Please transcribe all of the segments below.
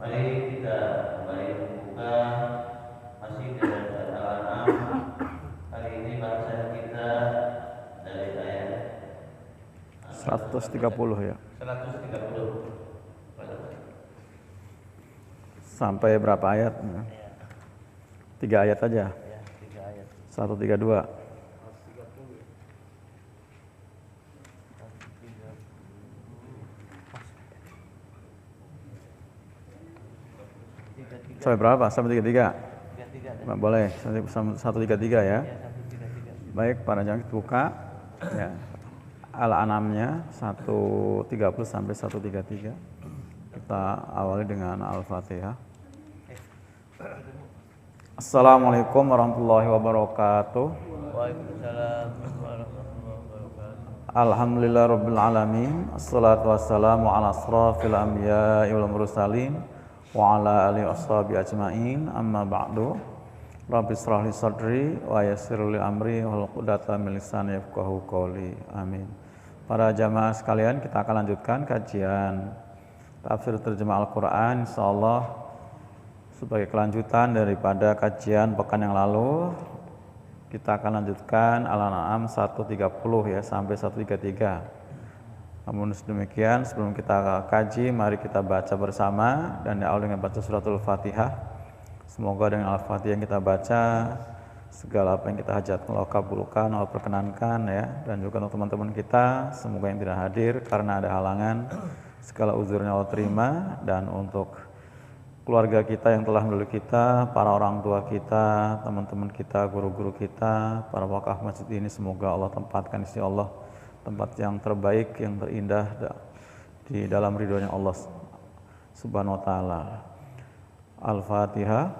Mari kita kembali membuka masih dengan Al-An'am. Kali ini bahasan kita dari ayat 130 ya. 130. Sampai berapa ayat? 3 ayat aja. 3 ayat. 132. Sampai berapa? Sampai 33? 33. Boleh, sampai 133 ya. Baik, para jamaah buka ya. Al-An'amnya 130 sampai 133. Kita awali dengan Al-Fatihah. Assalamualaikum warahmatullahi wabarakatuh. Waalaikumsalam warahmatullahi wabarakatuh. Alhamdulillah rabbil alamin. Assalatu wassalamu ala asrafil anbiya'i wal mursalin wa ala alihi washabihi ajmain. Amma ba'du. Rabbi shrah li sadri wa yassir li amri wahlul 'uqdatam min lisani yafqahu qawli. Amin. Para jamaah sekalian, kita akan lanjutkan kajian tafsir terjemah Al-Qur'an insyaallah sebagai kelanjutan daripada kajian pekan yang lalu. Kita akan lanjutkan Al-An'am 130 ya sampai 133. Namun demikian, sebelum kita kaji, mari kita baca bersama dan diawali dengan baca suratul Fatihah. Semoga dengan Al-Fatihah yang kita baca, segala apa yang kita hajatkan Allah kabulkan, Allah perkenankan ya. Dan juga untuk teman-teman kita, semoga yang tidak hadir karena ada halangan, segala uzurnya Allah terima. Dan untuk keluarga kita yang telah mendahului kita, para orang tua kita, teman-teman kita, guru-guru kita, para wakaf masjid ini, semoga Allah tempatkan insya Allah tempat yang terbaik, yang terindah di dalam ridhonya Allah Subhanahu wa taala. Al-Fatihah.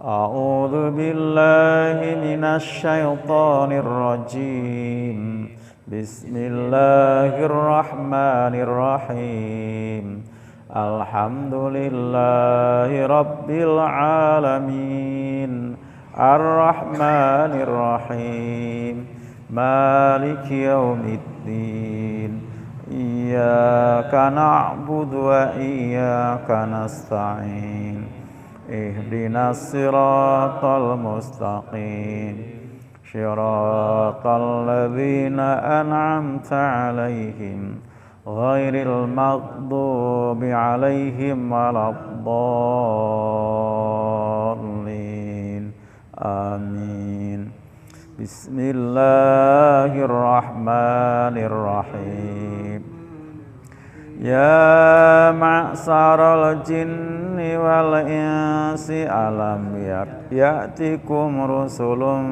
A'udzu billahi minasy syaithanir rajim. Bismillahirrahmanirrahim. Alhamdulillahi rabbil alamin. Ar-Rahmanir Rahim. Maliki yaumiddin. Iyyaka na'budu wa iyyaka nasta'in. Ihdinas siratal mustaqim. Shiratal ladzina an'amta 'alaihim ghairil maghdubi 'alaihim waladdallin. Amin. Bismillahirrahmanirrahim. Ya ma'saral jinni wal insi alam ya'tikum rusulun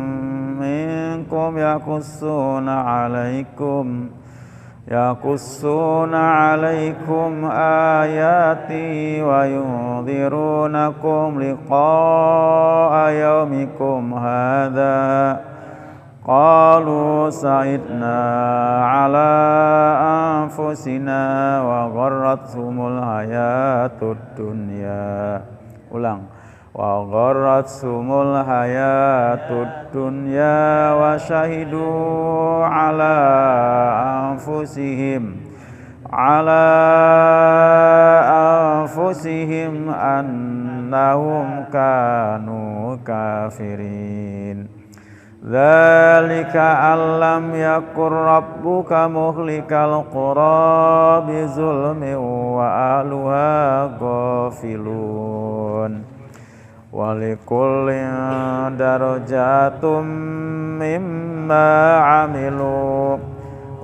minkum yaqussuna 'alaikum ayati wa yunzirunakum liqa'a yaumikum hadza. Qalu sa'idna ala anfusina wa gharrathumul hayatud dunya. Ulang. Wa gharrathumul hayatud dunya wa shahidu ala anfusihim annahum kanu kafirin. Dzalika allam yakur rabbuka muhlikal qura bizulmin wa ahluha ghafilun. Walikullin darajatum mimma amilu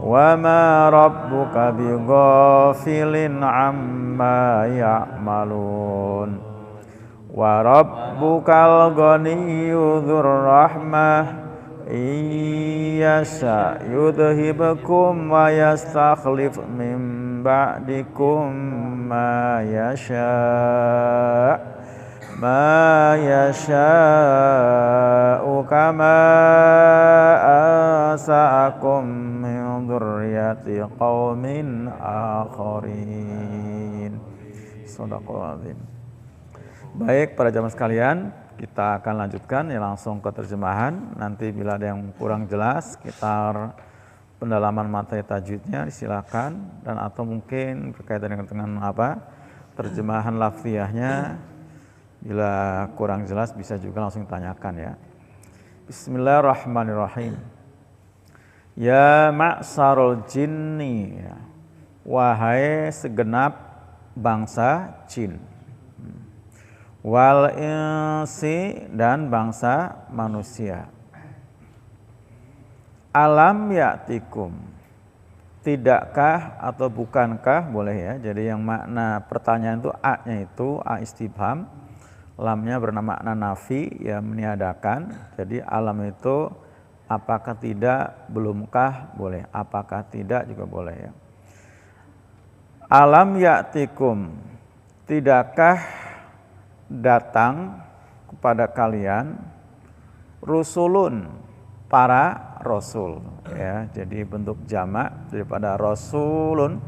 wa ma rabbuka bighafilin amma ya'malun. Wa rabbukal ghaniyyu dzur rahmah iyasha yudhibkum wa yastakhlif min ba'dikum ma yasha'u kama ansa'akum min dzurriyyati qaumin akharin. Shadaqallahul azim. Baik para jamaah sekalian, kita akan lanjutkan ya langsung ke terjemahan. Nanti bila ada yang kurang jelas sekitar pendalaman materi tajwidnya silakan, dan atau mungkin berkaitan dengan apa terjemahan lafziyahnya bila kurang jelas bisa juga langsung tanyakan ya. Bismillahirrahmanirrahim. Ya ma'sarul jinni, wahai segenap bangsa jin, wal insi dan bangsa manusia. Alam ya'tikum, tidakkah atau bukankah, boleh ya. Jadi yang makna pertanyaan itu a-nya itu a istifham, lamnya bermakna nafi ya meniadakan. Jadi alam itu apakah tidak, belumkah, boleh. Apakah tidak juga boleh ya. Alam ya'tikum, tidakkah datang kepada kalian rusulun, para rasul ya. Jadi bentuk jamak daripada rasulun,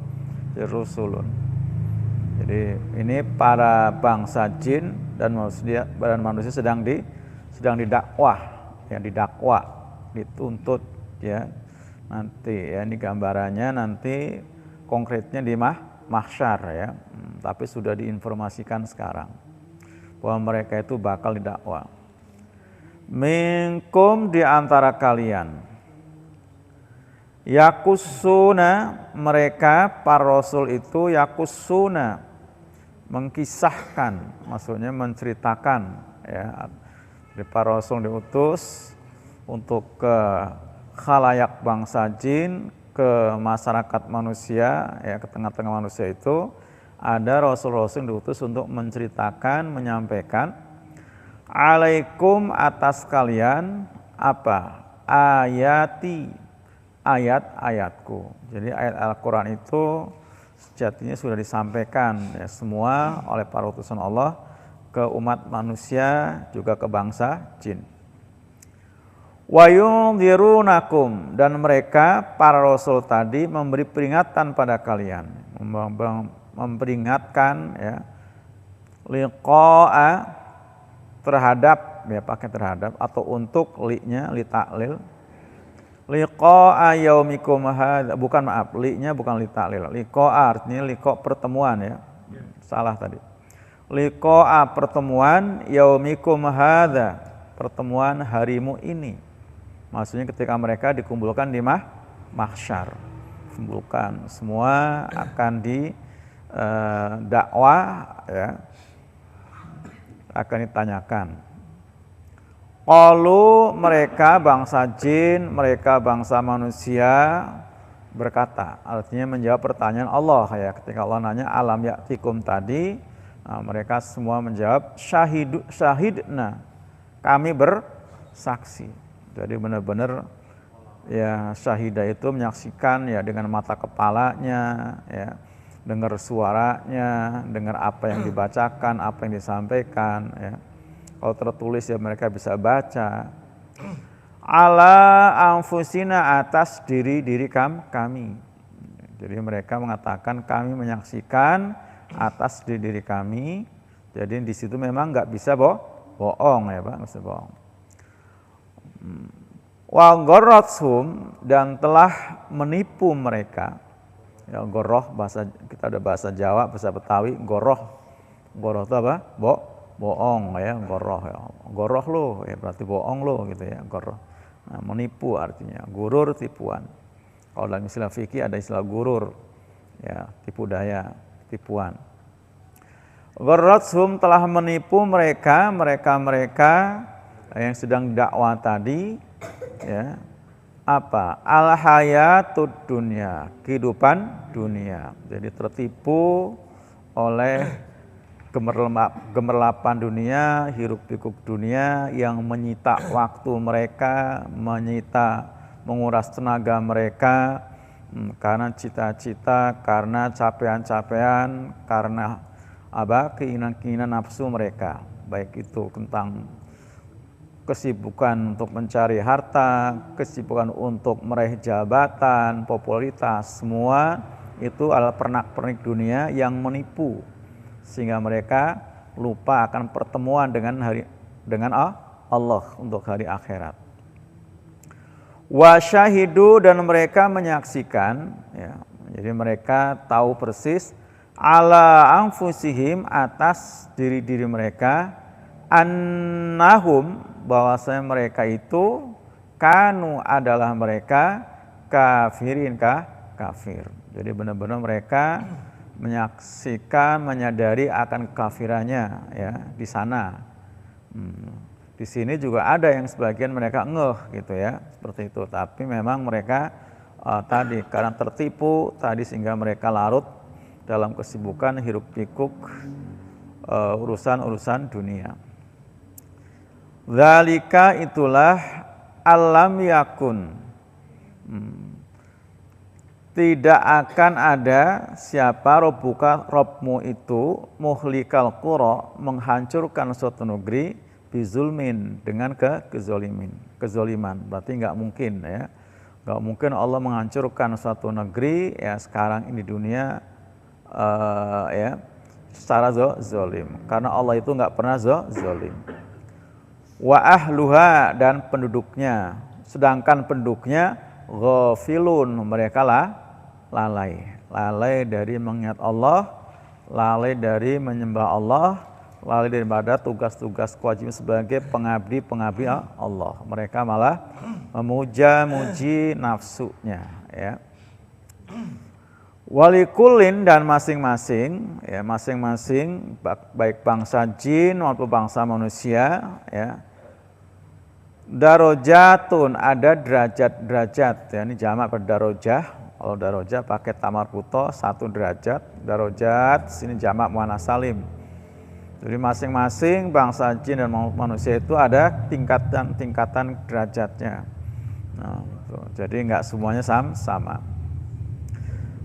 jadi rusulun. Jadi ini para bangsa jin dan manusia sedang didakwah ya, didakwa, dituntut ya. Nanti ya ini gambarannya, nanti konkretnya di mahsyar ya. Tapi sudah diinformasikan sekarang bahwa mereka itu bakal didakwa. Minkum, di antara kalian, yakussuna, mereka para rasul itu yakussuna, mengkisahkan, maksudnya menceritakan ya. Jadi para rasul diutus untuk ke khalayak bangsa jin, ke masyarakat manusia ya, ke tengah-tengah manusia itu ada rasul-rasul yang diutus untuk menceritakan, menyampaikan alaikum, atas kalian apa? Ayati, ayat-ayatku. Jadi ayat Al-Quran itu sejatinya sudah disampaikan ya, semua oleh para utusan Allah ke umat manusia, juga ke bangsa jin. Wa yunzirunakum, dan mereka para rasul tadi memberi peringatan pada kalian, memperingatkan ya, liqa'a, terhadap ya, pakai terhadap atau untuk li-nya li ta'lil, liqa'a yaumikum hadza, bukan maaf, li-nya bukan li ta'lil, liqa'a artinya liqa pertemuan ya. Salah tadi. Liqa'a pertemuan, yaumikum hadza, pertemuan harimu ini. Maksudnya ketika mereka dikumpulkan di mahsyar. Kumpulkan semua akan di dakwah ya, akan ditanyakan. Qalu, mereka bangsa jin, mereka bangsa manusia berkata, artinya menjawab pertanyaan Allah ya. Ketika Allah nanya alam ya'tikum tadi, nah, mereka semua menjawab syahidna, kami bersaksi. Jadi benar-benar ya, syahidah itu menyaksikan ya dengan mata kepalanya ya, dengar suaranya, dengar apa yang dibacakan, apa yang disampaikan ya. Kalau tertulis ya mereka bisa baca. Ala anfusina, atas diri kami. Jadi mereka mengatakan kami menyaksikan atas diri kami. Jadi di situ memang nggak bisa bohong ya Pak, nggak bisa bohong. Wa gharrathum, dan telah menipu mereka. Ya, goroh, bahasa kita ada bahasa Jawa, bahasa Betawi, goroh itu apa? Bohong ya, goroh ya. Goroh lo ya, berarti bohong lo gitu ya, goroh. Nah, menipu artinya, gurur, tipuan. Kalau dalam istilah fikih ada istilah gurur ya, tipu daya, tipuan. Gharrathum, telah menipu mereka yang sedang dakwah tadi ya. Apa? Al-hayatud dunya, kehidupan dunia. Jadi tertipu oleh gemerlapan dunia, hiruk pikuk dunia yang menyita waktu mereka, menguras tenaga mereka karena cita-cita, karena capaian-capaian, karena apa? Keinginan-keinginan nafsu mereka, baik itu tentang kesibukan untuk mencari harta, kesibukan untuk meraih jabatan, popularitas, semua itu adalah pernak-pernik dunia yang menipu sehingga mereka lupa akan pertemuan dengan Allah untuk hari akhirat. Wa syahidu, dan mereka menyaksikan, ya, jadi mereka tahu persis ala anfusihim, atas diri-diri mereka, annahum, bahwasanya mereka itu kanu, adalah mereka kafirin, kafir. Jadi benar-benar mereka menyaksikan, menyadari akan kekafirannya, ya, di sana. Di sini juga ada yang sebagian mereka ngeh gitu ya, seperti itu. Tapi memang mereka tadi karena tertipu tadi sehingga mereka larut dalam kesibukan hiruk pikuk urusan-urusan dunia. Dzalika, itulah, alam yakun. Tidak akan ada siapa robbuka, Robmu itu, muhlikal qura, menghancurkan suatu negeri, bizulmin, dengan kezoliman. Berarti nggak mungkin, ya, nggak mungkin Allah menghancurkan suatu negeri, ya, sekarang ini dunia, ya, secara zolim, karena Allah itu nggak pernah zolim. Wa ahluha, dan penduduknya, sedangkan penduduknya ghafilun, mereka lalai dari mengingat Allah, lalai dari menyembah Allah, lalai daripada tugas-tugas kewajiban sebagai pengabdi Allah. Mereka malah memuja-muji nafsunya, ya. Walikulin, dan masing-masing, ya, masing-masing baik bangsa jin maupun bangsa manusia, ya, darajatun, ada derajat-derajat, ya, ini jamak berdarajah. Kalau darajah pakai tamar buto, 1 derajat, darajat sini jamak muannas salim. Jadi masing-masing bangsa jin dan manusia itu ada tingkatan derajatnya. Nah, jadi nggak semuanya sama.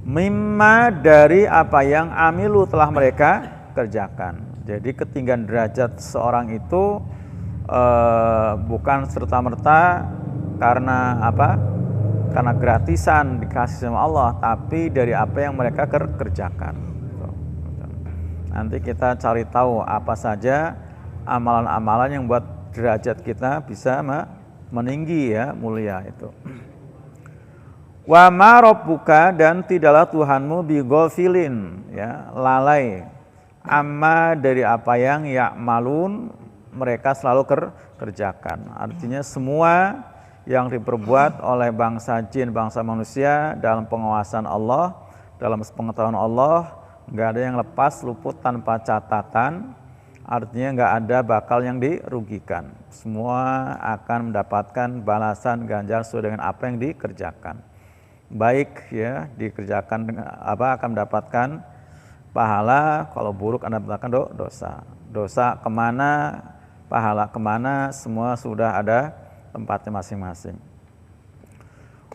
Mimma, dari apa yang amilu, telah mereka kerjakan. Jadi ketinggian derajat seorang itu bukan serta-merta karena apa? Karena gratisan dikasih sama Allah, tapi dari apa yang mereka kerjakan. Nanti kita cari tahu apa saja amalan-amalan yang buat derajat kita bisa meninggi, ya, mulia itu. Wa ma rabbuka, dan tidaklah Tuhanmu bighafilin, ya, lalai, amma, dari apa yang ya'malun, mereka selalu kerjakan. Artinya semua yang diperbuat oleh bangsa jin, bangsa manusia dalam pengawasan Allah, dalam pengetahuan Allah, nggak ada yang lepas luput tanpa catatan. Artinya nggak ada bakal yang dirugikan. Semua akan mendapatkan balasan ganjar sesuai dengan apa yang dikerjakan. Baik, ya, dikerjakan dengan apa, akan mendapatkan pahala. Kalau buruk Anda mendapatkan dosa kemana, pahala kemana, semua sudah ada tempatnya masing-masing.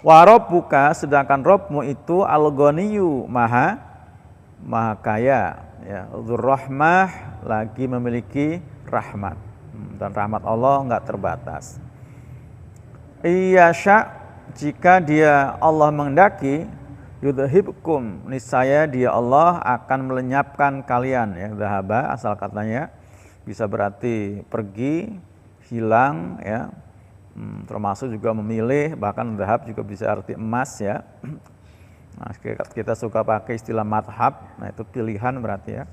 Wa rabbuka, sedangkan Rabbmu itu al-ghaniyyu, maha kaya, ya, dzur-rahmah, lagi memiliki rahmat, dan rahmat Allah nggak terbatas. Iyasya, jika dia Allah menghendaki, yudhibkum, niscaya dia Allah akan melenyapkan kalian, ya. Dhahaba asal katanya bisa berarti pergi, hilang, ya, termasuk juga memilih, bahkan dhahab juga bisa arti emas, ya. Nah, kita suka pakai istilah madhab, nah itu pilihan berarti, ya.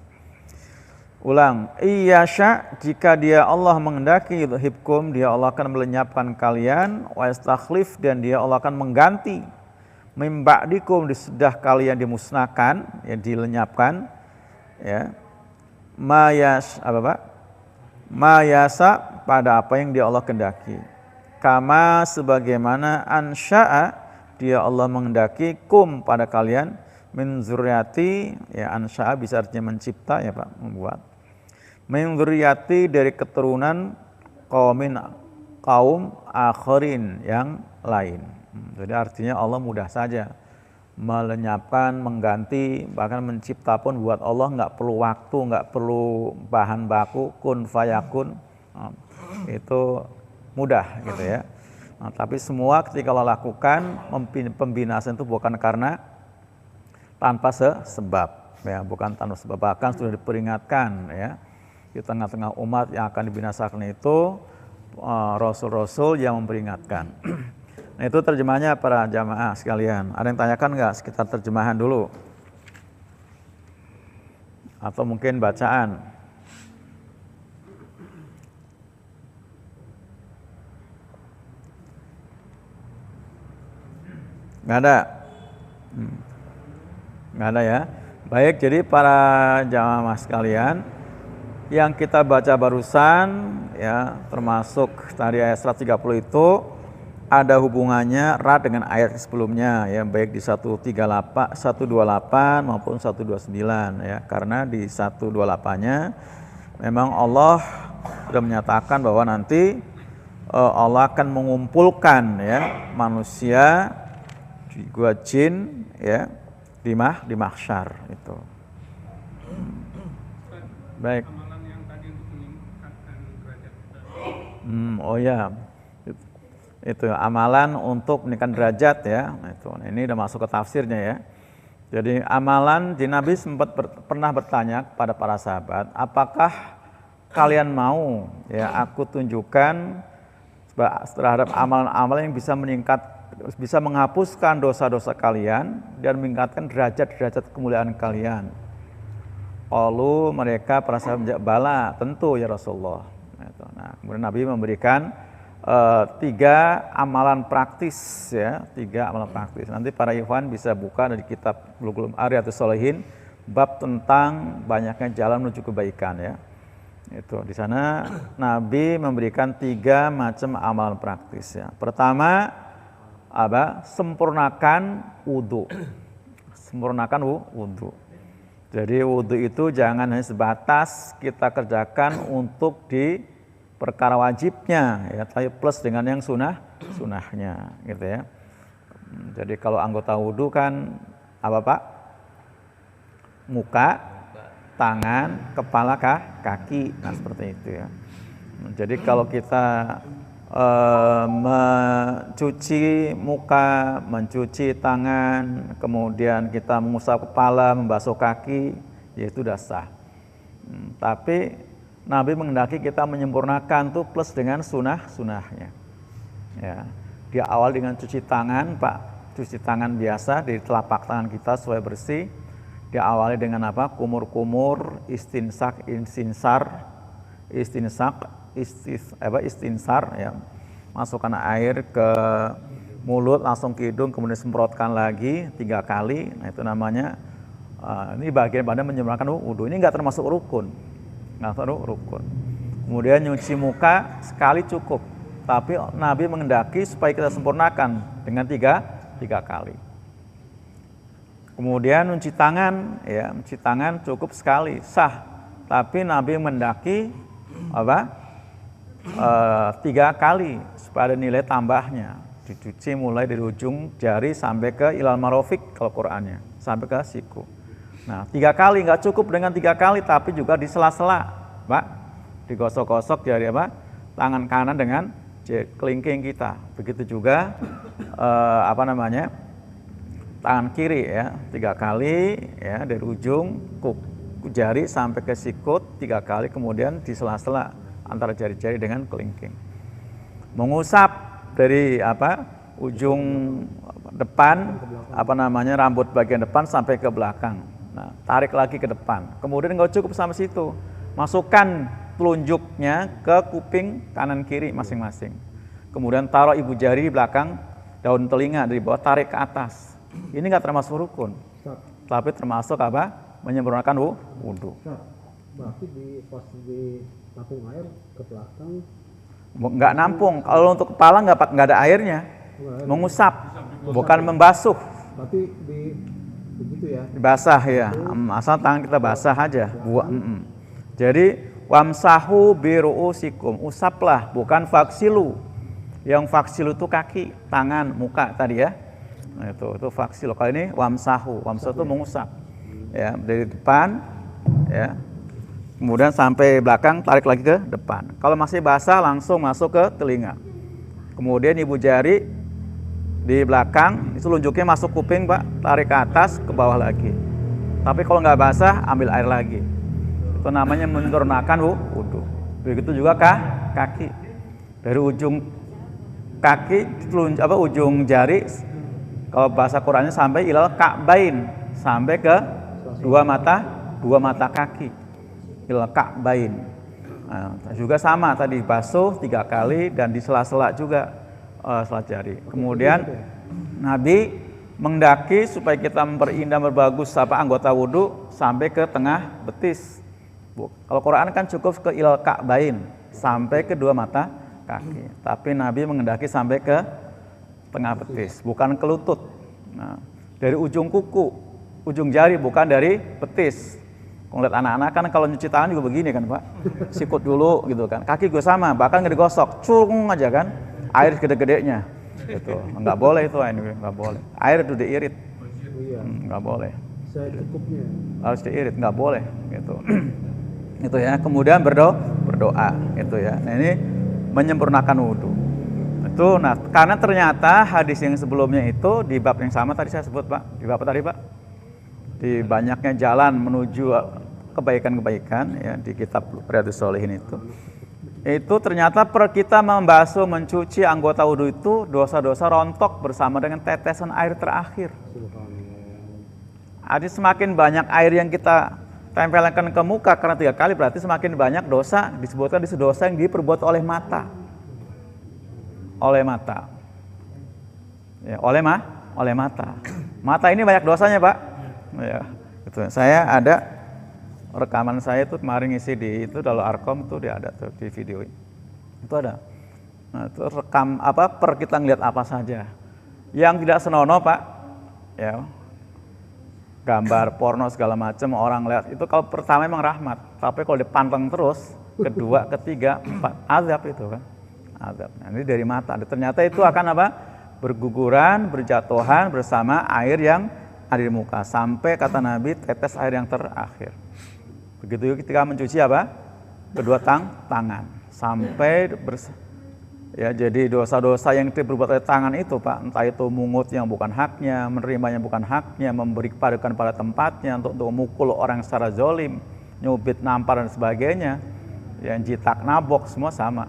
Ulang, iyasya, jika dia Allah menghendaki, yudhibkum, dia Allah akan melenyapkan kalian, wa yastakhlif, dan dia Allah akan mengganti, mim ba'dikum, sesudah kalian dimusnahkan, ya, dilenyapkan, ya, mayasa, pada apa yang dia Allah kehendaki, kama, sebagaimana ansya'a, dia Allah menghendaki, kum, pada kalian, min zurriyati, ya, ansya'a bisa artinya mencipta, ya Pak, membuat, min zurriyati, dari keturunan kaum akhirin, yang lain. Jadi artinya Allah mudah saja melenyapkan, mengganti, bahkan mencipta pun buat Allah nggak perlu waktu, nggak perlu bahan baku, kun fayakun, itu mudah gitu, ya. Nah, tapi semua ketika Allah lakukan, pembinasaan itu bukan karena tanpa sebab. ya, bukan tanpa sebab, bahkan sudah diperingatkan ya di tengah-tengah umat yang akan dibinasakan itu rasul-rasul yang memperingatkan. Nah itu terjemahnya para jamaah sekalian. Ada yang tanyakan nggak sekitar terjemahan dulu? Atau mungkin bacaan? Nggak ada? Nggak ada ya? Baik, jadi para jamaah sekalian, yang kita baca barusan ya, termasuk tadi ayat 130 itu ada hubungannya erat dengan ayat sebelumnya ya, baik di 128 maupun 129 ya. Karena di 128-nya memang Allah sudah menyatakan bahwa nanti Allah akan mengumpulkan ya manusia juga jin ya di mahsyar itu. Baik. Amalan yang tadi untuk meningkatkan derajat kita. Oh ya, itu amalan untuk meningkatkan derajat ya. Itu ini udah masuk ke tafsirnya ya. Jadi amalan, di Nabi sempat pernah bertanya kepada para sahabat, apakah kalian mau ya aku tunjukkan terhadap amalan-amalan yang bisa menghapuskan dosa-dosa kalian dan meningkatkan derajat-derajat kemuliaan kalian. Qalu, mereka para sahabat menjawab, bala, tentu ya Rasulullah. Nah, kemudian Nabi memberikan 3 amalan praktis ya, 3 amalan praktis. Nanti para ikhwan bisa buka dari kitab Bulughul Riyadhus Shalihin bab tentang banyaknya jalan menuju kebaikan ya. Itu di sana Nabi memberikan 3 macam amalan praktis ya. Pertama sempurnakan wudu. Sempurnakan wudu. Jadi wudu itu jangan hanya sebatas kita kerjakan untuk di perkara wajibnya ya, tapi plus dengan yang sunahnya gitu ya. Jadi kalau anggota wudu kan apa Pak? Muka, tangan, kepala, kaki, nah seperti itu ya. Jadi kalau kita mencuci muka, mencuci tangan, kemudian kita mengusap kepala, membasuh kaki, ya itu sudah sah. Tapi Nabi menghendaki kita menyempurnakan tuh plus dengan sunahnya. Ya, dia awal dengan cuci tangan, Pak, cuci tangan biasa di telapak tangan kita supaya bersih. Dia awali dengan apa? Kumur-kumur, istinsar ya. Masukkan air ke mulut langsung ke hidung, kemudian semprotkan lagi 3 kali. Nah itu namanya ini bagian pada menyempurnakan wudu. Ini enggak termasuk rukun. Kemudian nyuci muka sekali cukup, tapi Nabi menghendaki supaya kita sempurnakan dengan 3 kali. Kemudian mencuci tangan, ya, mencuci tangan cukup sekali, sah. Tapi Nabi menghendaki 3 kali supaya ada nilai tambahnya. Dicuci mulai dari ujung jari sampai ke ilal marofik kalau Qur'annya, sampai ke siku. Nah 3 kali nggak cukup dengan 3 kali, tapi juga di sela-sela, Pak, digosok-gosok jari tangan kanan dengan kelingking kita. Begitu juga tangan kiri ya 3 kali ya, dari ujung jari sampai ke sikut 3 kali, kemudian di sela-sela antara jari-jari dengan kelingking. Mengusap dari ujung depan rambut bagian depan sampai ke belakang. Nah, tarik lagi ke depan. Kemudian nggak cukup sampai situ. Masukkan telunjuknya ke kuping kanan kiri masing-masing. Kemudian taruh ibu jari di belakang daun telinga dari bawah, tarik ke atas. Ini nggak termasuk rukun, tapi termasuk menyempurnakan wudu. Berarti pas di nampung air ke belakang? Nggak nampung. Kalau untuk kepala nggak ada airnya. Mengusap, bukan membasuh. Tapi begitu ya? Basah ya, asal tangan kita basah aja. Jadi wamsahu biru'usikum, usaplah, bukan faksilu. Yang faksilu itu kaki, tangan, muka tadi ya. Nah, itu faksilu. Kalau ini wamsahu itu mengusap. Ya, dari depan ya. Kemudian sampai belakang, tarik lagi ke depan. Kalau masih basah langsung masuk ke telinga. Kemudian ibu jari di belakang, itu telunjuknya masuk kuping, Pak, tarik ke atas, ke bawah lagi. Tapi kalau nggak basah, ambil air lagi. Itu namanya menyempurnakan wudu. Begitu juga kaki. Dari ujung kaki, ujung jari, kalau bahasa Qur'annya sampai ilal ka'bain, sampai ke dua mata kaki. Ilal ka'bain. Nah, juga sama tadi basuh 3 kali dan di sela-sela juga sela jari. Kemudian Nabi mendaki supaya kita memperindah berbagus anggota wudhu sampai ke tengah betis. Kalau Quran kan cukup ke ilal ka'bain, sampai ke 2 mata kaki. Tapi Nabi mengendaki sampai ke tengah betis, bukan ke lutut. Nah, dari ujung kuku, ujung jari, bukan dari betis. Kalau lihat anak-anak kan kalau nyuci tangan juga begini kan Pak, sikut dulu gitu kan. Kaki gue sama, bahkan nggak digosok, cung aja kan, air gede-gedenya. Gitu. Nggak boleh itu, nggak boleh. Air itu diirit, nggak boleh. Secukupnya. Harus diirit, nggak boleh. Gitu. Itu ya. Kemudian berdoa, itu ya. Nah ini menyempurnakan wudhu. Itu, nah karena ternyata hadis yang sebelumnya itu di bab yang sama tadi saya sebut Pak. Di bab apa tadi Pak? Di banyaknya jalan menuju kebaikan-kebaikan ya di kitab Riyadhus Shalihin itu ternyata kita membasuh, mencuci anggota wudhu itu dosa-dosa rontok bersama dengan tetesan air terakhir. Jadi semakin banyak air yang kita tempelkan ke muka karena 3 kali, berarti semakin banyak dosa, disebutkan di dosa yang diperbuat oleh mata. Oleh mata. Ya, oleh mata. Mata ini banyak dosanya Pak. Ya, itu. Saya ada rekaman saya itu kemarin ngisi di itu dalam Arkom itu dia ada tuh di video itu ada. Nah, itu rekam kita ngeliat apa saja. Yang tidak senonoh Pak, ya gambar porno segala macam orang lihat itu kalau pertama emang rahmat, tapi kalau dipanteng terus, kedua, ketiga, 4 azab itu kan, azab. Nah, ini dari mata. Ternyata itu akan berguguran, berjatuhan bersama air yang ada di muka sampai kata Nabi tetes air yang terakhir. Begitu juga ketika mencuci kedua tangan sampai ya jadi dosa-dosa yang diperbuat oleh tangan itu Pak, entah itu mungut yang bukan haknya, menerima yang bukan haknya, memberi kepadukan pada tempatnya untuk memukul orang secara zolim, nyubit, nampar dan sebagainya, yang jitak, nabok, semua sama.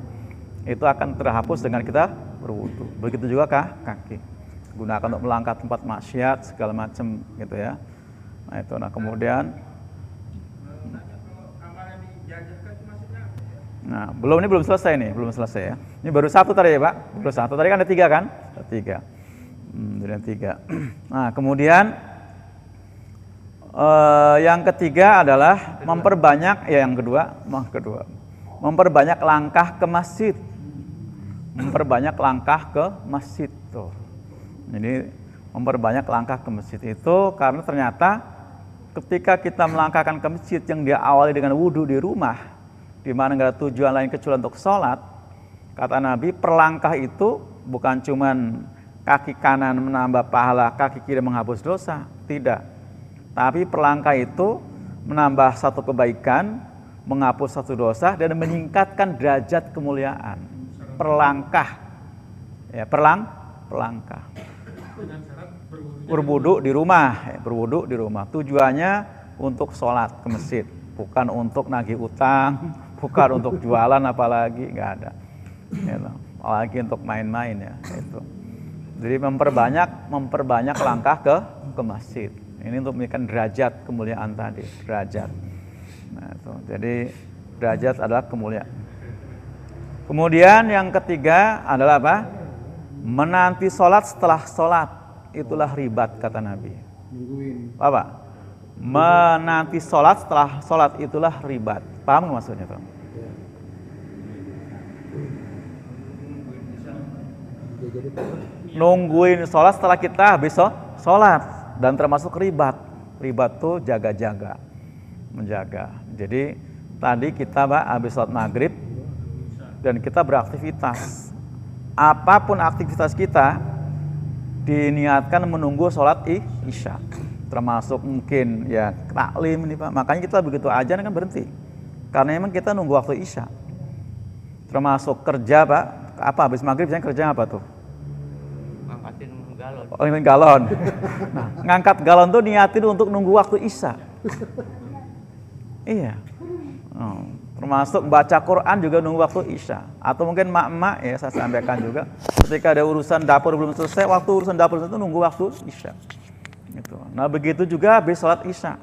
Itu akan terhapus dengan kita berwudu. Begitu juga kaki. Gunakan untuk melangkah tempat maksiat segala macam gitu ya. Nah itu, nah kemudian nah ini belum selesai ya. Ini baru 1 tadi ya Pak, baru 1 tadi kan ada 3 kan? Ada 3. Jadi 3. Nah kemudian yang ketiga adalah memperbanyak memperbanyak langkah ke masjid. Memperbanyak langkah ke masjid tuh. Jadi memperbanyak langkah ke masjid itu karena ternyata ketika kita melangkahkan ke masjid yang dia awali dengan wudhu di rumah, di mana nggak ada tujuan lain kecuali untuk sholat, kata Nabi perlangkah itu bukan cuman kaki kanan menambah pahala, kaki kiri menghapus dosa, tidak. Tapi perlangkah itu menambah 1 kebaikan, menghapus 1 dosa dan meningkatkan derajat kemuliaan. Perlangkah, ya perlangkah. Berwudu di rumah, tujuannya untuk sholat ke masjid, bukan untuk nagih utang, bukan untuk jualan apalagi, nggak ada. Gitu. Apalagi untuk main-main ya. Itu. Jadi memperbanyak langkah ke masjid. Ini untuk memberikan derajat kemuliaan tadi, derajat. Nah, itu. Jadi derajat adalah kemuliaan. Kemudian yang ketiga adalah apa? Menanti sholat setelah sholat, itulah ribat kata Nabi. Apa? Menanti sholat setelah sholat itulah ribat. Paham nggak maksudnya Pak? Nungguin sholat setelah kita habis sholat dan termasuk ribat. Ribat tuh jaga-jaga, menjaga. Jadi tadi kita Pak habis sholat maghrib dan kita beraktivitas. Apapun aktivitas kita diniatkan menunggu sholat isya, termasuk mungkin ya taklim ini Pak. Makanya kita begitu azan kan berhenti, karena memang kita nunggu waktu isya. Termasuk kerja Pak, apa habis maghrib saya kerja apa tuh? Ngangkatin galon. ngangkat galon. Nah, ngangkat galon tuh niatin untuk nunggu waktu Isya. Iya. Termasuk baca Quran juga nunggu waktu Isya. Atau mungkin mak-mak ya saya sampaikan juga, ketika ada urusan dapur belum selesai, waktu urusan dapur itu nunggu waktu Isya. Gitu. Nah begitu juga habis sholat Isya,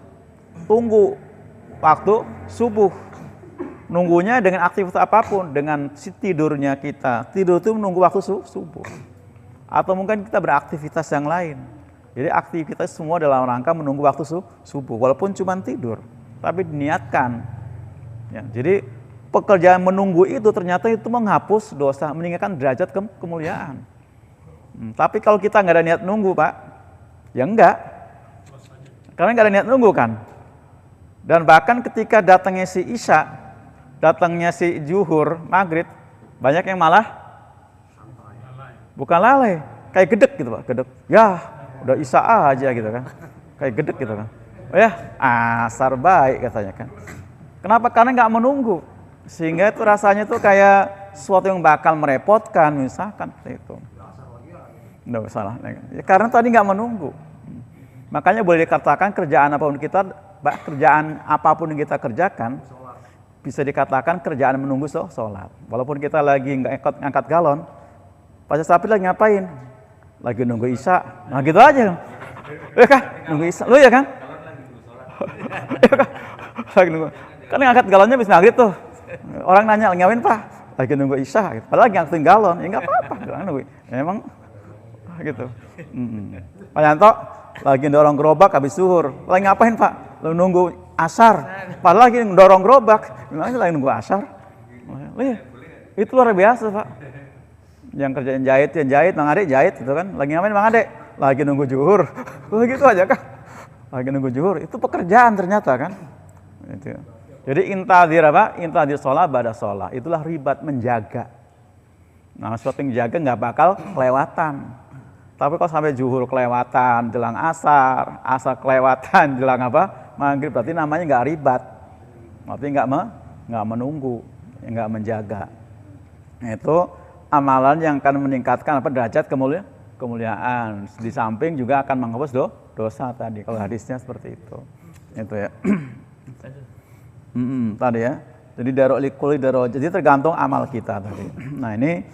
tunggu waktu subuh. Nunggunya dengan aktivitas apapun, dengan si tidurnya kita. Tidur itu menunggu waktu subuh. Atau mungkin kita beraktivitas yang lain. Jadi aktivitas semua dalam rangka menunggu waktu subuh, walaupun cuma tidur, tapi diniatkan. Ya, jadi pekerjaan menunggu itu ternyata itu menghapus dosa, meningkatkan derajat kemuliaan. Tapi kalau kita nggak ada niat nunggu, Pak, ya enggak. Karena nggak ada niat nunggu kan. Dan bahkan ketika datangnya si Isya, datangnya si Zuhur, Maghrib, banyak yang malah bukan lalai, kayak gedek gitu Pak, gedek. Ya, udah Isya aja gitu kan. Kayak gedek gitu kan. Oh ya, asar baik katanya kan. Kenapa? Karena nggak menunggu, sehingga itu rasanya tuh kayak sesuatu yang bakal merepotkan, misalkan seperti itu. Nggak salah, ya, karena tadi nggak menunggu. Makanya boleh dikatakan kerjaan apapun yang kita kerjakan, bisa dikatakan kerjaan menunggu sholat. Walaupun kita lagi nggak ngangkat galon, Pak Sapi lagi ngapain? Lagi nunggu Isya. Nah gitu aja, ya kan? Nunggu Isya, lu ya kan? Lagi nunggu. Kan ngangkat galonnya bisa maghrib tuh. Orang nanya, ngapain Pak? Lagi nunggu Isya. Padahal lagi ngangkatin galon. Ya nggak apa-apa. Nunggu. Emang gitu. Pak Yanto lagi dorong gerobak habis zuhur. Lagi ngapain Pak? Lalu nunggu asar. Padahal lagi dorong gerobak. Gimana lagi nunggu asar? Itu luar biasa Pak. Yang kerjain jahit, Bang Ade jahit gitu kan. Lagi ngapain Bang Ade? Lagi nunggu zuhur. Gitu aja kan. Lagi nunggu zuhur. Itu pekerjaan ternyata kan. Itu. Jadi intadir apa? Intadir sholat pada sholat. Itulah ribat, menjaga. Nah, sesuatu yang jaga nggak bakal kelewatan. Tapi kalau sampai zuhur kelewatan, jelang asar kelewatan, jelang apa? Maghrib, berarti namanya nggak ribat. Berarti nggak menunggu, nggak menjaga. Itu amalan yang akan meningkatkan apa? Derajat kemuliaan. Di samping juga akan menghapus dosa tadi. Kalau hadisnya seperti itu. Itu ya. Tadi ya. Jadi jadi tergantung amal kita tadi. Nah ini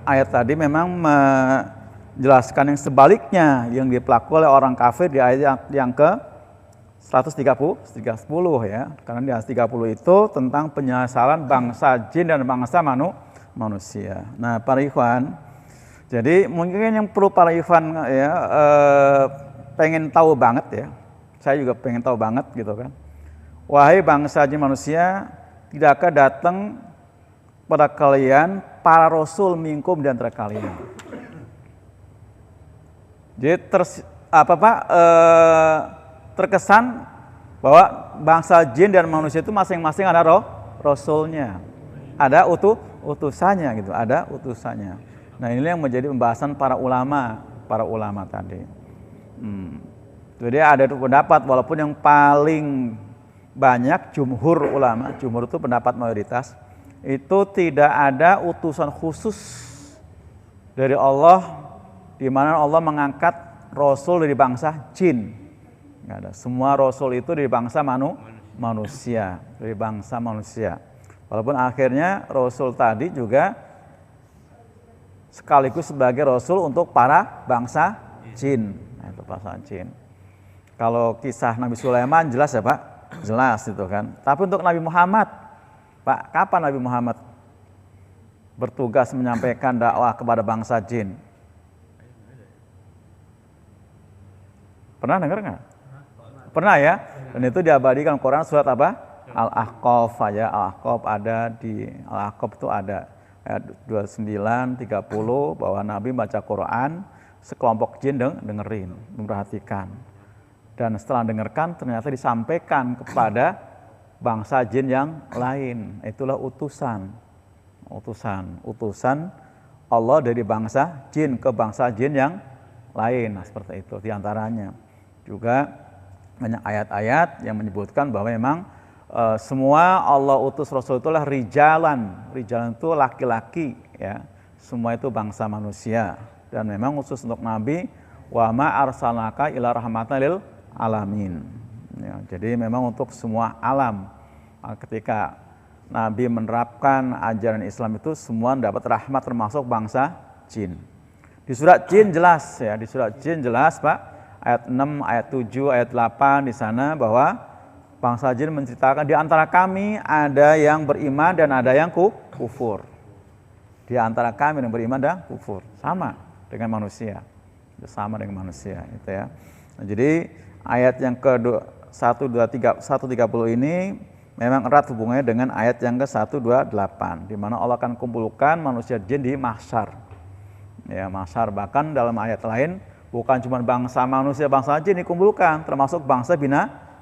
ayat tadi memang menjelaskan yang sebaliknya yang diperlakukan oleh orang kafir di ayat yang ke 130 ya. Karena di ayat 30 itu tentang penyesalan bangsa jin dan bangsa manusia. Nah, para ikhwan, jadi mungkin yang perlu para ikhwan ya pengen tahu banget ya. Saya juga pengen tahu banget gitu kan. Wahai bangsa jin manusia, tidakkah datang pada kalian para rasul minkum di antara kalian? Jadi terkesan bahwa bangsa jin dan manusia itu masing-masing ada rasulnya, ada utusannya gitu, ada utusannya. Nah ini yang menjadi pembahasan para ulama tadi. Jadi ada pendapat, walaupun yang paling banyak jumhur ulama, jumhur itu pendapat mayoritas, itu tidak ada utusan khusus dari Allah di mana Allah mengangkat rasul dari bangsa jin. Nggak ada. Semua rasul itu dari bangsa manusia, dari bangsa manusia. Walaupun akhirnya rasul tadi juga sekaligus sebagai rasul untuk para bangsa jin. Nah, itu bangsa jin. Kalau kisah Nabi Sulaiman jelas ya Pak? Jelas itu kan. Tapi untuk Nabi Muhammad, Pak, kapan Nabi Muhammad bertugas menyampaikan dakwah kepada bangsa jin? Pernah dengar nggak? Pernah ya? Dan itu diabadikan Quran surat apa? Al-Ahqaf aja. Al-Ahqaf ada di Al-Ahqaf itu ada ayat 29, 30 bahwa Nabi baca Quran, sekelompok jin dengerin, memperhatikan. Dan setelah dengarkan ternyata disampaikan kepada bangsa jin yang lain. Itulah utusan Allah dari bangsa jin ke bangsa jin yang lain. Nah, seperti itu diantaranya. Juga banyak ayat-ayat yang menyebutkan bahwa memang semua Allah utus Rasul itulah rijalan. Rijalan itu laki-laki ya. Semua itu bangsa manusia. dan memang khusus untuk Nabi, wa ma arsalnaka ila rahmatan lil alamin. Ya, jadi memang untuk semua alam. Ketika Nabi menerapkan ajaran Islam itu semua dapat rahmat termasuk bangsa jin. Di surat jin jelas ya, di surat jin jelas Pak, ayat 6, ayat 7, ayat 8 di sana bahwa bangsa jin menceritakan di antara kami ada yang beriman dan ada yang kufur. Di antara kami yang beriman dan kufur, sama dengan manusia. Sama dengan manusia gitu ya. Nah, jadi ayat yang ke-130 ini memang erat hubungannya dengan ayat yang ke-128 di mana Allah akan kumpulkan manusia jin di mahsyar. Ya, mahsyar, bahkan dalam ayat lain bukan cuma bangsa manusia, bangsa jin dikumpulkan, termasuk bangsa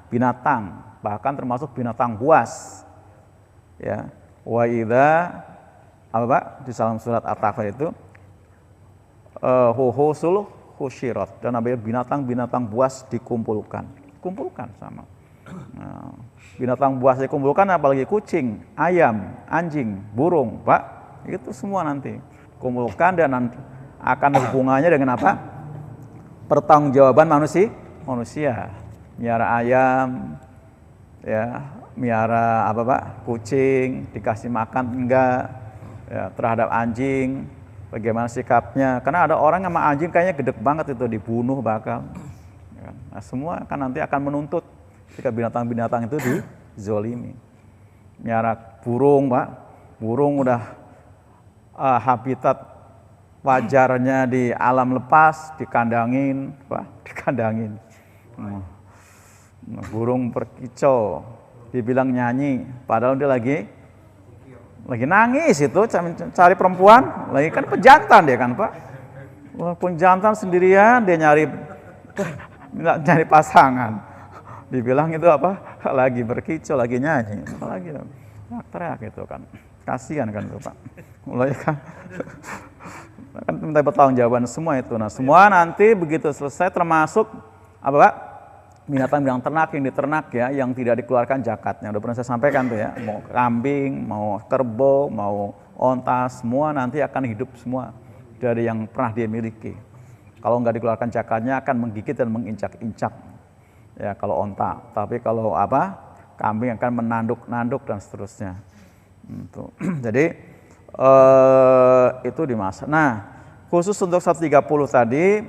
binatang, bahkan termasuk binatang buas. Ya. Wa idza apa Pak? Di dalam surat At-Takwir itu huhusul husyirat, dan binatang-binatang buas dikumpulkan sama. Nah, binatang buas dikumpulkan apalagi kucing, ayam, anjing, burung, Pak, itu semua nanti kumpulkan dan nanti akan hubungannya dengan apa? Pertanggungjawaban manusia. Miara ayam, ya, miara apa Pak? Kucing, dikasih makan enggak? Ya, terhadap anjing, bagaimana sikapnya? Karena ada orang sama anjing kayaknya gede banget itu, dibunuh bakal. Nah, semua kan nanti akan menuntut jika binatang-binatang itu dizolimi. Miara burung, Pak, burung udah habitat wajarnya di alam lepas, dikandangin, Pak, dikandangin. Burung berkicau, dibilang nyanyi, padahal dia lagi nangis itu, cari perempuan, lagi kan pejantan dia kan Pak. Walaupun jantan sendirian dia nyari pasangan. Dibilang itu apa? Lagi berkicau, lagi nyanyi, apalagi teriak itu kan. Kasihan kan itu Pak. Mulai kan minta pertanggungjawaban semua itu. Nah, semua nanti begitu selesai termasuk apa Pak? Binatang-binatang ternak yang diternak ya, yang tidak dikeluarkan zakatnya. Udah pernah saya sampaikan tuh ya, mau kambing, mau kerbau, mau onta, semua nanti akan hidup semua dari yang pernah dia miliki. Kalau nggak dikeluarkan zakatnya akan menggigit dan menginjak-injak. Ya kalau onta, tapi kalau apa? Kambing akan menanduk-nanduk dan seterusnya. Jadi itu di masa. Nah, khusus untuk 130 tadi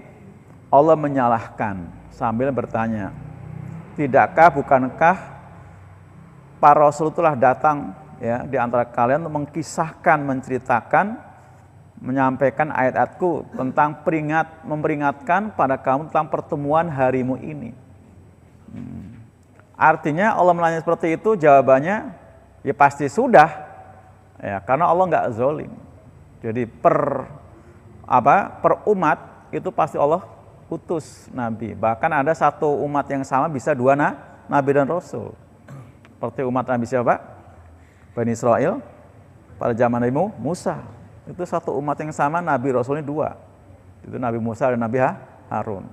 Allah menyalahkan sambil bertanya, bukankah para rasul itulah datang ya di antara kalian untuk mengkisahkan, menceritakan, menyampaikan ayat-ayatku tentang memperingatkan pada kamu tentang pertemuan harimu ini. Artinya Allah menanya seperti itu, jawabannya ya pasti sudah ya, karena Allah nggak zolim. Jadi per umat itu pasti Allah utus nabi. Bahkan ada satu umat yang sama bisa dua nabi dan rasul. Seperti umat Nabi siapa? Bani Israel pada zaman Nabi Musa. Itu satu umat yang sama, nabi rasulnya dua. Itu Nabi Musa dan Nabi Harun.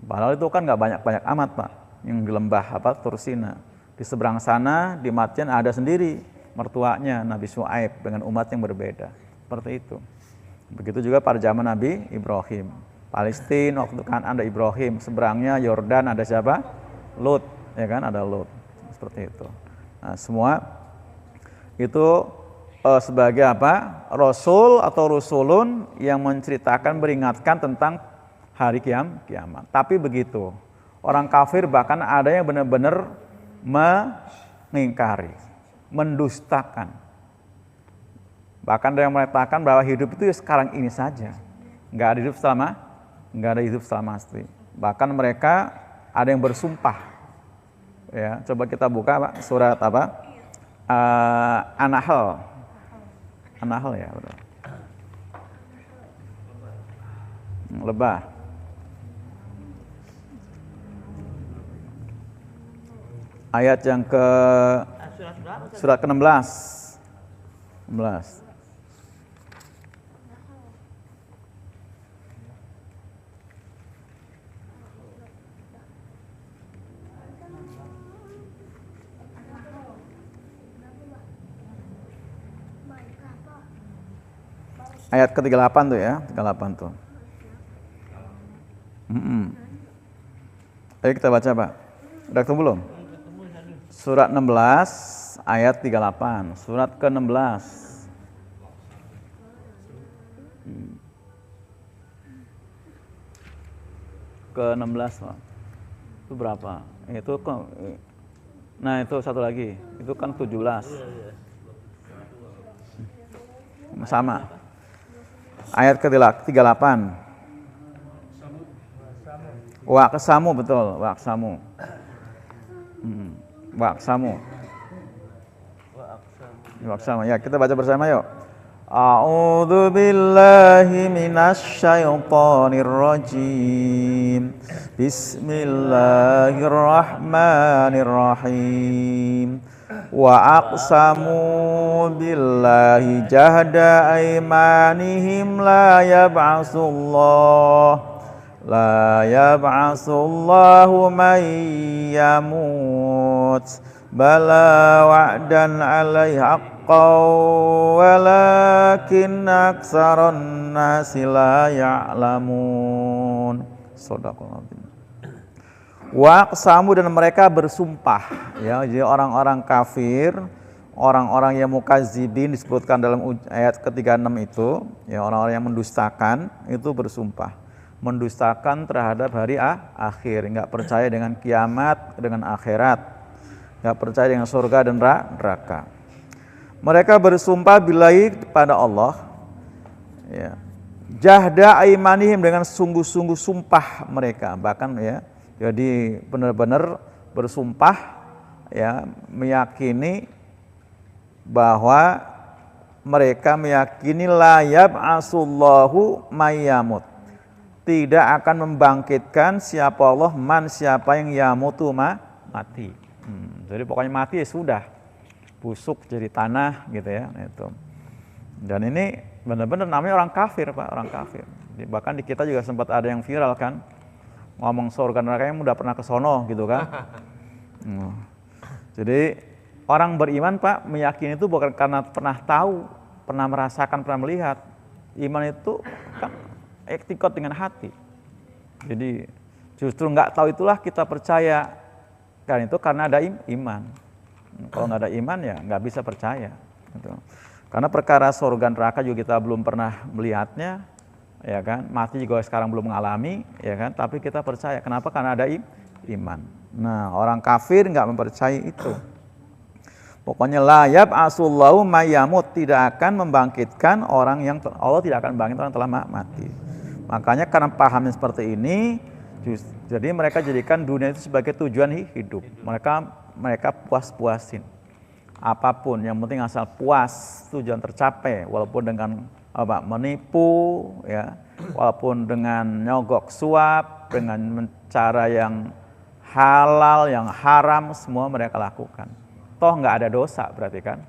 Padahal itu kan nggak banyak-banyak amat Pak. Yang di lembah Tursina. Di seberang sana di Madyan ada sendiri mertuanya Nabi Syuaib dengan umat yang berbeda. Seperti itu. Begitu juga pada zaman Nabi Ibrahim. Palestina waktu kan ada Ibrahim, seberangnya Yordan ada siapa? Lut, ya kan, ada Lut. Seperti itu. Nah, semua itu sebagai apa? Rasul atau rusulun yang menceritakan, meringatkan tentang hari kiamat. Tapi begitu, orang kafir bahkan ada yang benar-benar mengingkari, mendustakan. Bahkan ada yang mengatakan bahwa hidup itu ya sekarang ini saja, nggak ada hidup selama mati. Bahkan mereka ada yang bersumpah. Ya, coba kita buka Pak, surat apa? An-Nahl ya, betul. Lebah. Ayat yang ke surat ke-16. 16. Ayat ke-38 tuh ya, 38 tuh. Ayo kita baca Pak. Udah ketemu belum? Surat 16 ayat 38. Surat ke-16. Ke-16 Pak. Itu berapa? Itu nah itu satu lagi. Itu kan 17. Sama. Ayat ke-38. Waqsamu betul, waqsamu. Waqsamu. Waqsamu. Ya, kita baca bersama yuk. A'udzu billahi minasy syaithanir rajim. Bismillahirrahmanirrahim. Wa aqsamu billahi jahda aymanihim la yab'asullahu man yamut bala wa'dan 'alaihi haqqan walakin aktsaran nasi la ya'lamun. Shadaqallahu. Waqsamu dan mereka bersumpah, ya, jadi orang-orang kafir, orang-orang yang mukadzibin disebutkan dalam ayat ke-36 itu, ya, orang-orang yang mendustakan itu bersumpah, mendustakan terhadap hari akhir, enggak percaya dengan kiamat, dengan akhirat, enggak percaya dengan surga dan neraka. Mereka bersumpah billahi kepada Allah, ya, jahda aimanihim dengan sungguh-sungguh sumpah mereka, bahkan ya. Jadi benar-benar bersumpah, ya, meyakini bahwa mereka meyakini la yab'asullahu mayyamut, tidak akan membangkitkan siapa Allah man siapa yang yamutu mati. Jadi pokoknya mati ya sudah, busuk jadi tanah gitu ya itu. Dan ini benar-benar namanya orang kafir Pak, orang kafir. Bahkan di kita juga sempat ada yang viral kan, ngomong surga neraka yang udah pernah ke sono gitu kan. Jadi orang beriman Pak meyakini itu bukan karena pernah tahu, pernah merasakan, pernah melihat. Iman itu kan iktikad dengan hati. Jadi justru nggak tahu itulah kita percaya, kan itu karena ada iman. Kalau nggak ada iman ya nggak bisa percaya. Gitu. Karena perkara surga neraka juga kita belum pernah melihatnya, ya kan, mati juga sekarang belum mengalami, ya kan, tapi kita percaya. Kenapa? Karena ada iman. Nah, orang kafir nggak mempercayai itu. Pokoknya la yab'asullahu mayyamut, tidak akan membangkitkan orang yang Allah tidak akan membangkitkan orang yang telah mati. Makanya karena pahamnya seperti ini, jadi mereka jadikan dunia itu sebagai tujuan hidup. Mereka puas-puasin. Apapun yang penting asal puas, tujuan tercapai, walaupun dengan menipu, ya, walaupun dengan nyogok suap, dengan cara yang halal, yang haram, semua mereka lakukan. Toh nggak ada dosa berarti kan,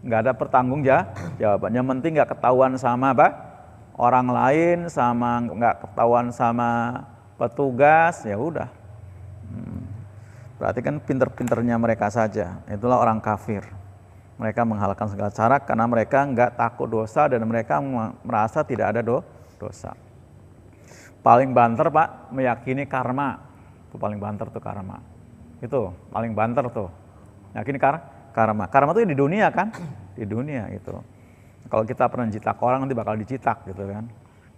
nggak ada pertanggungjawaban. Yang penting nggak ketahuan sama orang lain, sama nggak ketahuan sama petugas, ya udah. Berarti kan pinter-pinternya mereka saja. Itulah orang kafir. Mereka menghalalkan segala cara karena mereka nggak takut dosa dan mereka merasa tidak ada dosa. Paling banter Pak, meyakini karma. Itu paling banter tuh karma. Itu paling banter tuh. Yakini karma. Karma tuh di dunia kan? Di dunia itu. Kalau kita pernah jitak orang nanti bakal dicitak gitu kan.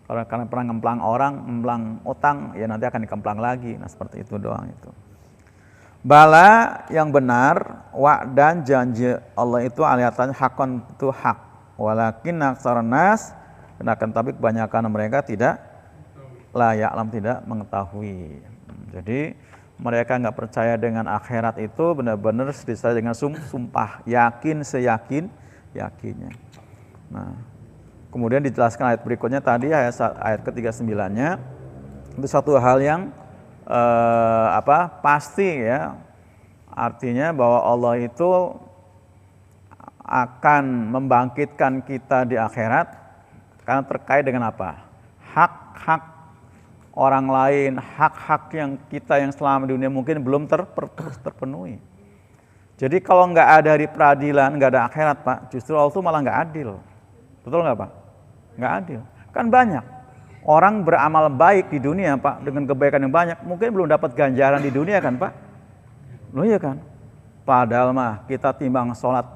Karena pernah ngemplang orang, ngemplang utang, ya nanti akan dikemplang lagi. Nah seperti itu doang itu. Bala yang benar, dan janji Allah itu aliatannya hakon itu hak. Walakin aktsarun nas, akan tapi kebanyakan mereka tidak ya'lam, tidak mengetahui. Jadi mereka nggak percaya dengan akhirat itu benar-benar disertai dengan sumpah, yakin seyakinnya. Nah, kemudian dijelaskan ayat berikutnya tadi ayat ke-39-nya itu satu hal yang pasti ya, artinya bahwa Allah itu akan membangkitkan kita di akhirat karena terkait dengan apa? Hak-hak orang lain, hak-hak yang kita yang selama di dunia mungkin belum terpenuhi. Jadi kalau nggak ada hari peradilan, nggak ada akhirat Pak, justru Allah itu malah nggak adil. Betul nggak Pak? Nggak adil. Kan banyak Orang beramal baik di dunia Pak, dengan kebaikan yang banyak, mungkin belum dapat ganjaran di dunia kan Pak? Loh iya kan? Padahal mah kita timbang sholat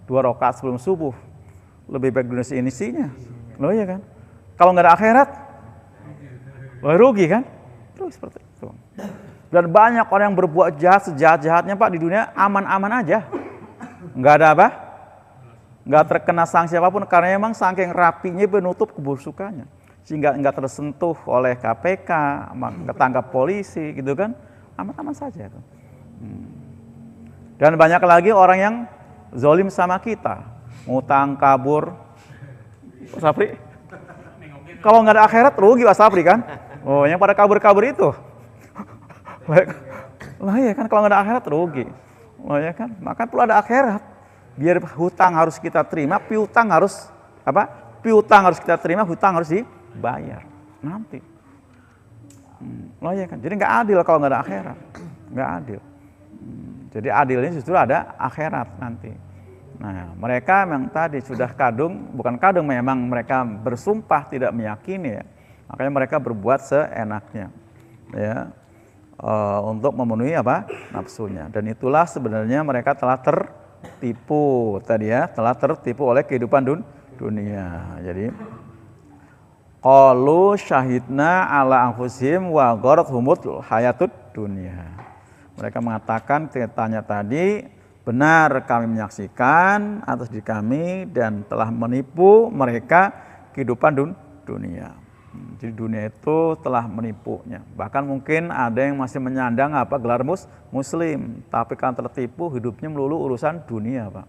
2 rakaat sebelum subuh, lebih baik dunia seisinya. Loh iya kan? Kalau nggak ada akhirat, loh rugi kan? Terus seperti itu. Dan banyak orang yang berbuat jahat sejahat-jahatnya Pak di dunia aman-aman aja. Nggak ada apa? Nggak terkena sanksi apapun karena emang saking rapinya menutup kebusukannya. Sehingga nggak tersentuh oleh KPK, ketangkap polisi gitu kan. Aman-aman saja. Dan banyak lagi orang yang zolim sama kita. Ngutang, kabur. Pak Sapri? Kalau nggak ada akhirat rugi Pak Sapri kan? Oh, yang pada kabur-kabur itu. Lah ya kan kalau nggak ada akhirat rugi. Oh ya kan? Maka perlu ada akhirat. Biar hutang harus kita terima, piutang harus apa? Piutang harus kita terima, hutang harus dibayar nanti. Oh ya kan? Jadi nggak adil kalau nggak ada akhirat. Nggak adil. Jadi adilnya justru ada akhirat nanti. Nah, mereka memang tadi sudah bukan kadung, memang mereka bersumpah tidak meyakini ya. Makanya mereka berbuat seenaknya, ya, untuk memenuhi apa nafsunya. Dan itulah sebenarnya mereka telah tertipu tadi ya, telah tertipu oleh kehidupan dunia. Jadi, qalu syahidna ala anfusihim wa gharrathumul hayatud dunia. Mereka mengatakan tanya tadi, benar kami menyaksikan atas diri kami dan telah menipu mereka kehidupan dunia. Jadi dunia itu telah menipunya. Bahkan mungkin ada yang masih menyandang gelar muslim, tapi kan tertipu hidupnya melulu urusan dunia Pak.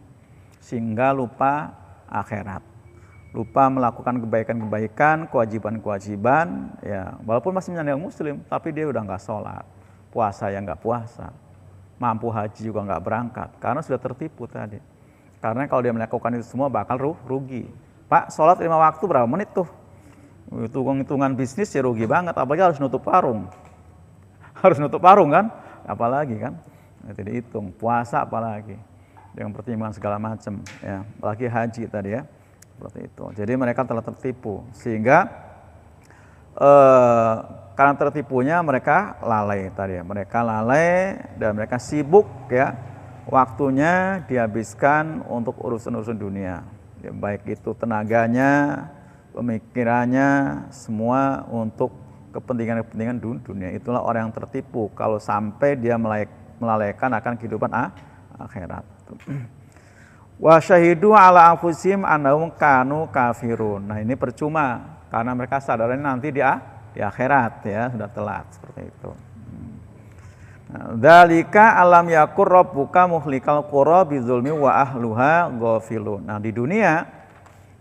Sehingga lupa akhirat. Lupa melakukan kebaikan-kebaikan, kewajiban-kewajiban, ya walaupun masih menyandang muslim, tapi dia udah nggak sholat, puasa yang nggak puasa, mampu haji juga nggak berangkat, karena sudah tertipu tadi. Karena kalau dia melakukan itu semua bakal rugi. Pak, sholat 5 waktu berapa menit tuh? Hitung-hitungan bisnis ya rugi banget, apalagi harus nutup warung. Harus nutup warung kan? Apalagi kan? Itu dihitung, puasa apalagi. Dengan pertimbangan segala macam, ya. Apalagi haji tadi ya. Seperti itu. Jadi mereka telah tertipu, sehingga karena tertipunya mereka lalai tadi ya. Mereka lalai dan mereka sibuk ya. Waktunya dihabiskan untuk urusan-urusan dunia. Ya, baik itu tenaganya, pemikirannya, semua untuk kepentingan-kepentingan dunia. Itulah orang yang tertipu kalau sampai dia melalaikan akan kehidupan akhirat. Wa syahidu ala anfusihim annahum kanu kafirun. Nah, ini percuma karena mereka sadarnya nanti di akhirat ya, sudah telat seperti itu. Dzalika alam yakur rabbuka muhlikal qura bizulmi wa ahluha ghafilun. Nah, di dunia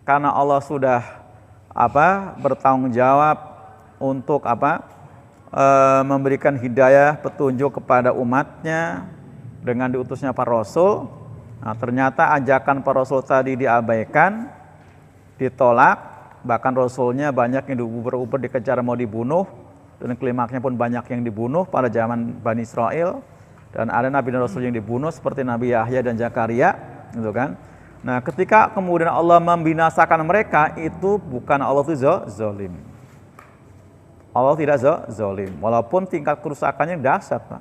karena Allah sudah bertanggung jawab untuk memberikan hidayah petunjuk kepada umatnya dengan diutusnya para rasul. Nah, ternyata ajakan para rasul tadi diabaikan, ditolak, bahkan rasulnya banyak yang diuber-uber dikejar mau dibunuh, dan klimaksnya pun banyak yang dibunuh pada zaman Bani Israel, dan ada nabi dan rasul yang dibunuh seperti Nabi Yahya dan Zakaria, gitu kan. Nah, ketika kemudian Allah membinasakan mereka, itu bukan Allah itu zalim. Allah tidak zalim, walaupun tingkat kerusakannya dahsyat, Pak.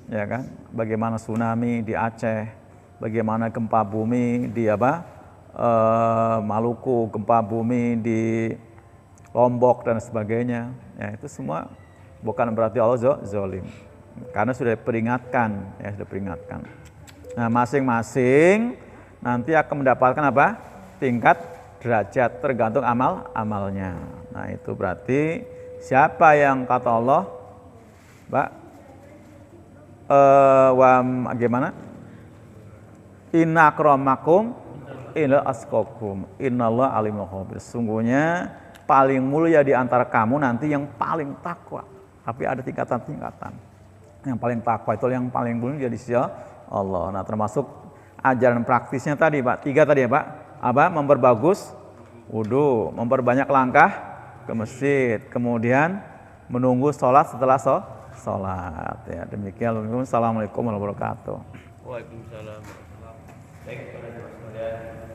Ya kan? Bagaimana tsunami di Aceh, bagaimana gempa bumi di Maluku, gempa bumi di Lombok dan sebagainya. Ya, itu semua bukan berarti Allah zalim. Karena sudah diperingatkan, ya sudah diperingatkan. Nah, masing-masing nanti akan mendapatkan tingkat derajat tergantung amalnya. Nah, itu berarti siapa yang kata Allah, Mbak, gimana? Inna akramakum inna asqakum innallaha alimul khabir. Sungguhnya paling mulia di antara kamu nanti yang paling takwa. Tapi ada tingkatan-tingkatan. Yang paling takwa itu yang paling mulia di sisi Allah. Nah, termasuk ajaran praktisnya tadi, Pak. 3 tadi ya, Pak. Memperbagus wudu, memperbanyak langkah ke masjid, kemudian menunggu sholat setelah sholat. Ya, demikian. Assalamualaikum warahmatullahi wabarakatuh. Waalaikumsalam. Baik, pada sekalian.